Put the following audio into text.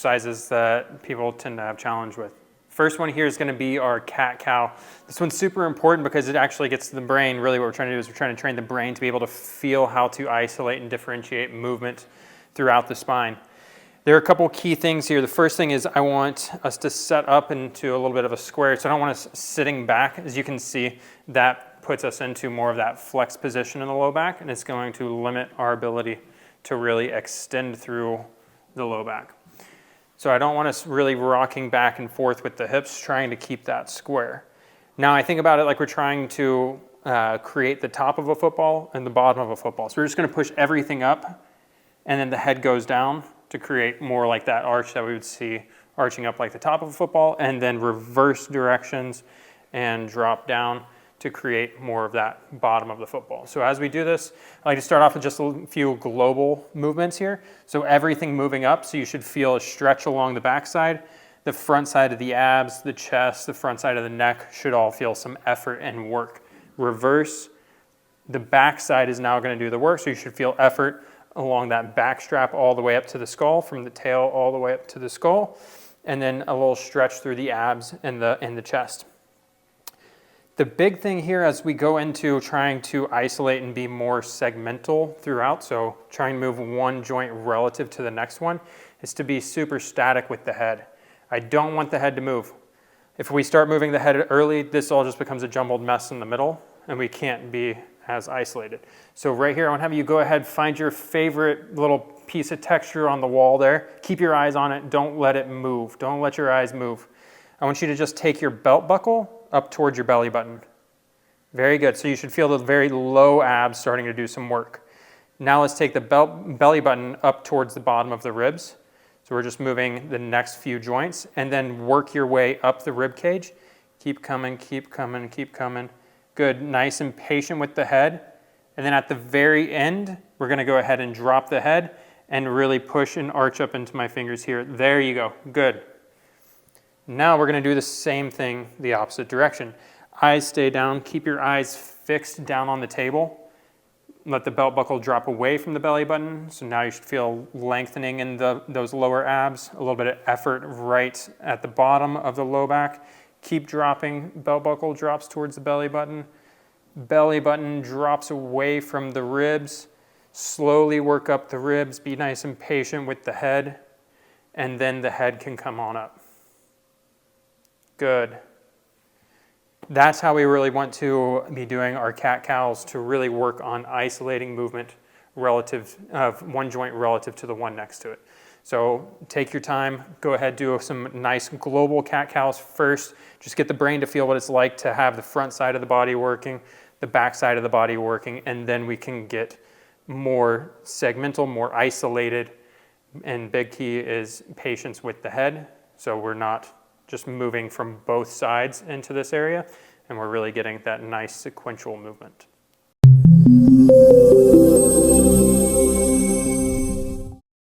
exercises that people tend to have challenge with. First one here is going to be our cat-cow. This one's super important because it actually gets to the brain. Really what we're trying to do is we're trying to train the brain to be able to feel how to isolate and differentiate movement throughout the spine. There are a couple key things here. The first thing is I want us to set up into a little bit of a square. So I don't want us sitting back. As you can see, that puts us into more of that flex position in the low back, and it's going to limit our ability to really extend through the low back. So I don't want us really rocking back and forth with the hips, trying to keep that square. Now I think about it like we're trying to create the top of a football and the bottom of a football. So we're just going to push everything up, and then the head goes down to create more like that arch that we would see arching up like the top of a football, and then reverse directions and drop down to create more of that bottom of the football. So as we do this, I like to start off with just a few global movements here. So everything moving up, so you should feel a stretch along the backside, the front side of the abs, the chest, the front side of the neck should all feel some effort and work. Reverse, the backside is now going to do the work, so you should feel effort along that back strap all the way up to the skull, from the tail all the way up to the skull, and then a little stretch through the abs and the chest. The big thing here as we go into trying to isolate and be more segmental throughout, so trying to move one joint relative to the next one, is to be super static with the head. I don't want the head to move. If we start moving the head early, this all just becomes a jumbled mess in the middle, and we can't be as isolated. So right here, I want to have you go ahead, find your favorite little piece of texture on the wall there. Keep your eyes on it. Don't let it move. Don't let your eyes move. I want you to just take your belt buckle up towards your belly button. Very good. So you should feel the very low abs starting to do some work. Now let's take the belly button up towards the bottom of the ribs. So we're just moving the next few joints, and then work your way up the rib cage. Keep coming, keep coming, keep coming. Good, nice and patient with the head. And then at the very end, we're going to go ahead and drop the head and really push and arch up into my fingers here. There you go, good. Now we're going to do the same thing the opposite direction. Eyes stay down, keep your eyes fixed down on the table. Let the belt buckle drop away from the belly button. So now you should feel lengthening in those lower abs, a little bit of effort right at the bottom of the low back. Keep dropping, belt buckle drops towards the belly button drops away from the ribs. Slowly work up the ribs, be nice and patient with the head, and then the head can come on up. Good. That's how we really want to be doing our cat-cows, to really work on isolating movement relative of one joint relative to the one next to it. So take your time, go ahead, do some nice global cat-cows first. Just get the brain to feel what it's like to have the front side of the body working, the back side of the body working, and then we can get more segmental, more isolated. And big key is patience with the head. So we're not just moving from both sides into this area, and we're really getting that nice sequential movement.